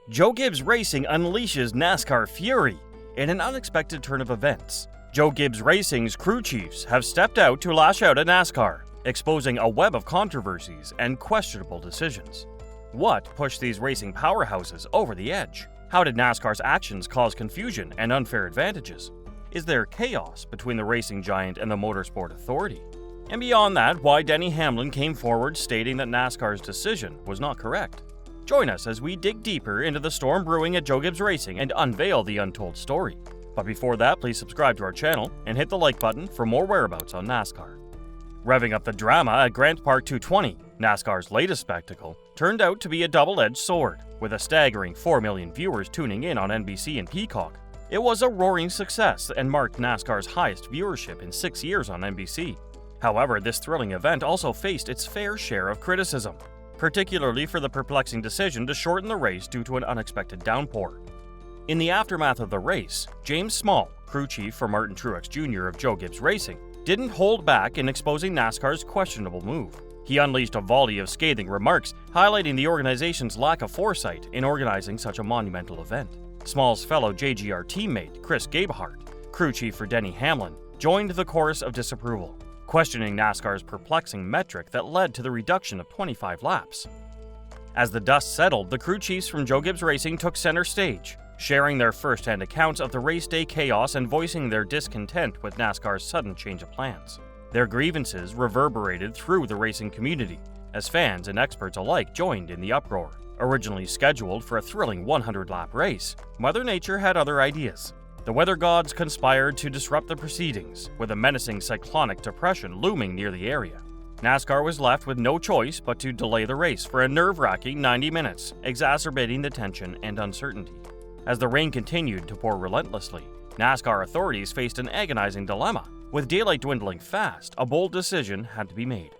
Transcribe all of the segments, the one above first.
Joe Gibbs Racing unleashes NASCAR fury in an unexpected turn of events. Joe Gibbs Racing's crew chiefs have stepped out to lash out at NASCAR, exposing a web of controversies and questionable decisions. What pushed these racing powerhouses over the edge? How did NASCAR's actions cause confusion and unfair advantages? Is there chaos between the racing giant and the motorsport authority? And beyond that, why Denny Hamlin came forward stating that NASCAR's decision was not correct. Join us as we dig deeper into the storm brewing at Joe Gibbs Racing and unveil the untold story. But before that, please subscribe to our channel and hit the like button for more whereabouts on NASCAR. Revving up the drama at Grant Park 220, NASCAR's latest spectacle turned out to be a double-edged sword, with a staggering 4 million viewers tuning in on NBC and Peacock. It was a roaring success and marked NASCAR's highest viewership in 6 years on NBC. However, this thrilling event also faced its fair share of criticism, particularly for the perplexing decision to shorten the race due to an unexpected downpour. In the aftermath of the race, James Small, crew chief for Martin Truex Jr. of Joe Gibbs Racing, didn't hold back in exposing NASCAR's questionable move. He unleashed a volley of scathing remarks, highlighting the organization's lack of foresight in organizing such a monumental event. Small's fellow JGR teammate, Chris Gabehart, crew chief for Denny Hamlin, joined the chorus of disapproval, questioning NASCAR's perplexing metric that led to the reduction of 25 laps. As the dust settled, the crew chiefs from Joe Gibbs Racing took center stage, sharing their first-hand accounts of the race day chaos and voicing their discontent with NASCAR's sudden change of plans. Their grievances reverberated through the racing community, as fans and experts alike joined in the uproar. Originally scheduled for a thrilling 100-lap race, Mother Nature had other ideas. The weather gods conspired to disrupt the proceedings, with a menacing cyclonic depression looming near the area. NASCAR was left with no choice but to delay the race for a nerve-wracking 90 minutes, exacerbating the tension and uncertainty. As the rain continued to pour relentlessly, NASCAR authorities faced an agonizing dilemma. With daylight dwindling fast, a bold decision had to be made.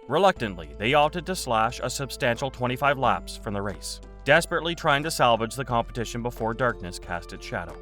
Reluctantly, they opted to slash a substantial 25 laps from the race, desperately trying to salvage the competition before darkness cast its shadow.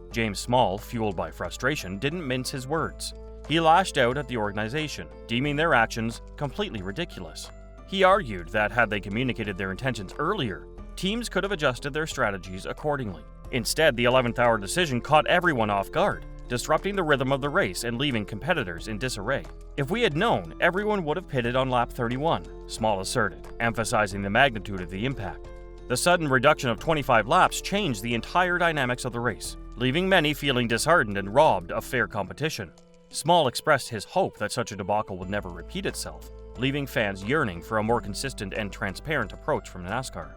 James Small, fueled by frustration, didn't mince his words. He lashed out at the organization, deeming their actions completely ridiculous. He argued that had they communicated their intentions earlier, teams could have adjusted their strategies accordingly. Instead, the 11th-hour decision caught everyone off guard, disrupting the rhythm of the race and leaving competitors in disarray. If we had known, everyone would have pitted on lap 31, Small asserted, emphasizing the magnitude of the impact. The sudden reduction of 25 laps changed the entire dynamics of the race, leaving many feeling disheartened and robbed of fair competition. Small expressed his hope that such a debacle would never repeat itself, leaving fans yearning for a more consistent and transparent approach from NASCAR.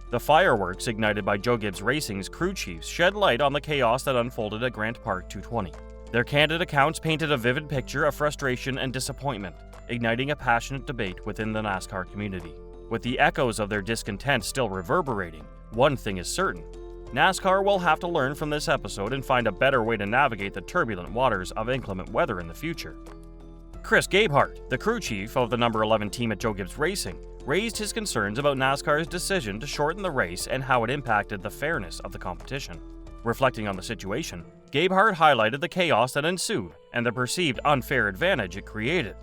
The fireworks ignited by Joe Gibbs Racing's crew chiefs shed light on the chaos that unfolded at Grant Park 220. Their candid accounts painted a vivid picture of frustration and disappointment, igniting a passionate debate within the NASCAR community. With the echoes of their discontent still reverberating, one thing is certain: NASCAR will have to learn from this episode and find a better way to navigate the turbulent waters of inclement weather in the future. Chris Gabehart, the crew chief of the number 11 team at Joe Gibbs Racing, raised his concerns about NASCAR's decision to shorten the race and how it impacted the fairness of the competition. Reflecting on the situation, Gabehart highlighted the chaos that ensued and the perceived unfair advantage it created.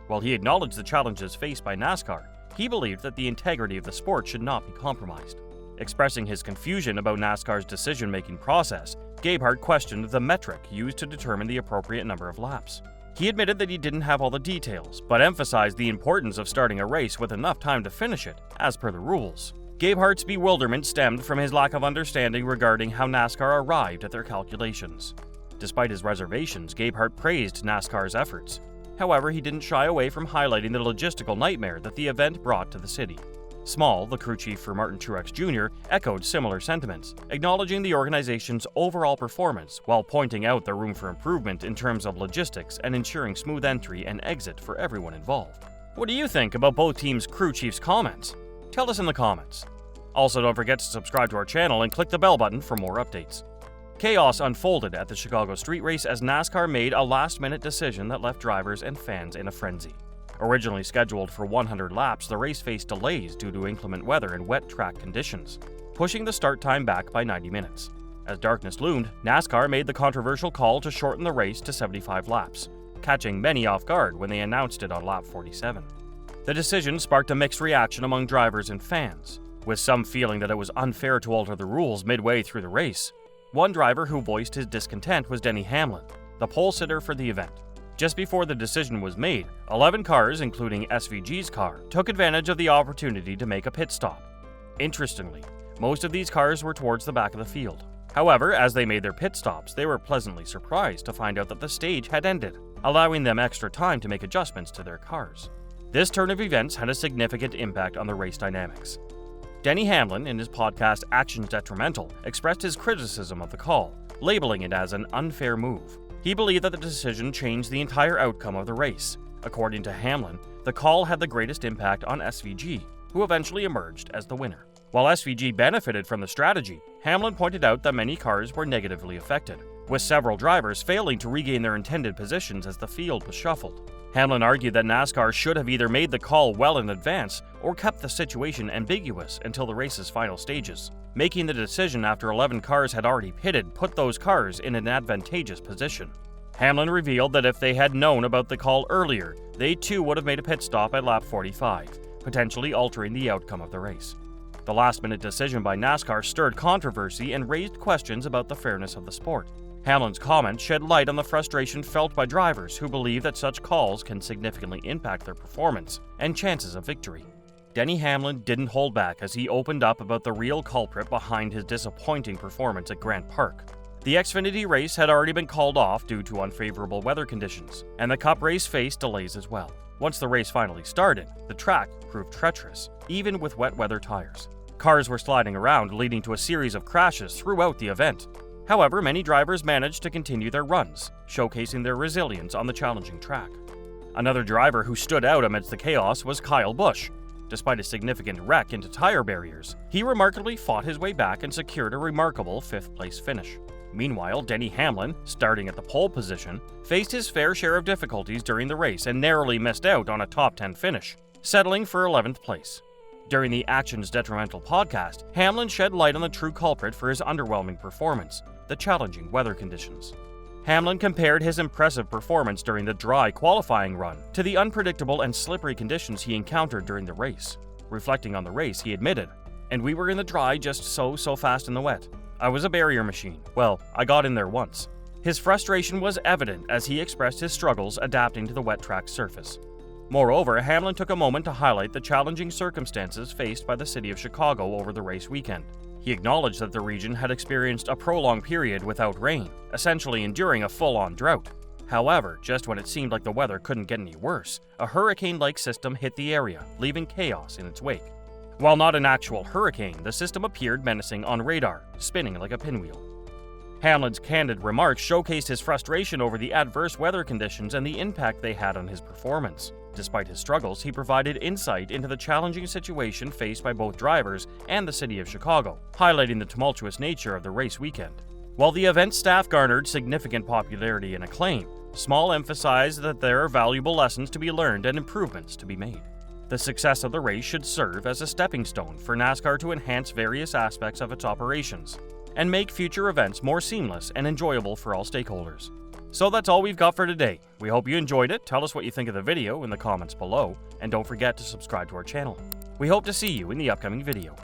While he acknowledged the challenges faced by NASCAR, he believed that the integrity of the sport should not be compromised. Expressing his confusion about NASCAR's decision-making process, Gabehart questioned the metric used to determine the appropriate number of laps. He admitted that he didn't have all the details, but emphasized the importance of starting a race with enough time to finish it, as per the rules. Gabehart's bewilderment stemmed from his lack of understanding regarding how NASCAR arrived at their calculations. Despite his reservations, Gabehart praised NASCAR's efforts. However, he didn't shy away from highlighting the logistical nightmare that the event brought to the city. Small, the crew chief for Martin Truex Jr., echoed similar sentiments, acknowledging the organization's overall performance while pointing out the room for improvement in terms of logistics and ensuring smooth entry and exit for everyone involved. What do you think about both teams' crew chiefs' comments? Tell us in the comments. Also, don't forget to subscribe to our channel and click the bell button for more updates. Chaos unfolded at the Chicago street race as NASCAR made a last-minute decision that left drivers and fans in a frenzy. Originally scheduled for 100 laps, the race faced delays due to inclement weather and wet track conditions, pushing the start time back by 90 minutes. As darkness loomed, NASCAR made the controversial call to shorten the race to 75 laps, catching many off guard when they announced it on lap 47. The decision sparked a mixed reaction among drivers and fans. with some feeling that it was unfair to alter the rules midway through the race. One driver who voiced his discontent was Denny Hamlin, the pole sitter for the event. Just before the decision was made, 11 cars, including SVG's car, took advantage of the opportunity to make a pit stop. Interestingly, most of these cars were towards the back of the field. However, as they made their pit stops, they were pleasantly surprised to find out that the stage had ended, allowing them extra time to make adjustments to their cars. This turn of events had a significant impact on the race dynamics. Denny Hamlin, in his podcast Actions Detrimental, expressed his criticism of the call, labeling it as an unfair move. He believed that the decision changed the entire outcome of the race. According to Hamlin, the call had the greatest impact on SVG, who eventually emerged as the winner. While SVG benefited from the strategy, Hamlin pointed out that many cars were negatively affected, with several drivers failing to regain their intended positions as the field was shuffled. Hamlin argued that NASCAR should have either made the call well in advance or kept the situation ambiguous until the race's final stages. Making the decision after 11 cars had already pitted put those cars in an advantageous position. Hamlin revealed that if they had known about the call earlier, they too would have made a pit stop at lap 45, potentially altering the outcome of the race. The last-minute decision by NASCAR stirred controversy and raised questions about the fairness of the sport. Hamlin's comment shed light on the frustration felt by drivers who believe that such calls can significantly impact their performance and chances of victory. Denny Hamlin didn't hold back as he opened up about the real culprit behind his disappointing performance at Grant Park. The Xfinity race had already been called off due to unfavorable weather conditions, and the Cup race faced delays as well. Once the race finally started, the track proved treacherous, even with wet weather tires. Cars were sliding around, leading to a series of crashes throughout the event. However, many drivers managed to continue their runs, showcasing their resilience on the challenging track. Another driver who stood out amidst the chaos was Kyle Busch. Despite a significant wreck into tire barriers, he remarkably fought his way back and secured a remarkable fifth-place finish. Meanwhile, Denny Hamlin, starting at the pole position, faced his fair share of difficulties during the race and narrowly missed out on a top 10 finish, settling for 11th place. During the Actions Detrimental podcast, Hamlin shed light on the true culprit for his underwhelming performance, the challenging weather conditions. Hamlin compared his impressive performance during the dry qualifying run to the unpredictable and slippery conditions he encountered during the race. Reflecting on the race, he admitted, "And we were in the dry just so fast in the wet. I was a barrier machine. Well, I got in there once." His frustration was evident as he expressed his struggles adapting to the wet track surface. Moreover, Hamlin took a moment to highlight the challenging circumstances faced by the city of Chicago over the race weekend. He acknowledged that the region had experienced a prolonged period without rain, essentially enduring a full-on drought. However, just when it seemed like the weather couldn't get any worse, a hurricane-like system hit the area, leaving chaos in its wake. While not an actual hurricane, the system appeared menacing on radar, spinning like a pinwheel. Hamlin's candid remarks showcased his frustration over the adverse weather conditions and the impact they had on his performance. Despite his struggles, he provided insight into the challenging situation faced by both drivers and the city of Chicago, highlighting the tumultuous nature of the race weekend. While the event staff garnered significant popularity and acclaim, Small emphasized that there are valuable lessons to be learned and improvements to be made. The success of the race should serve as a stepping stone for NASCAR to enhance various aspects of its operations and make future events more seamless and enjoyable for all stakeholders. So that's all we've got for today. We hope you enjoyed it. Tell us what you think of the video in the comments below, and don't forget to subscribe to our channel. We hope to see you in the upcoming video.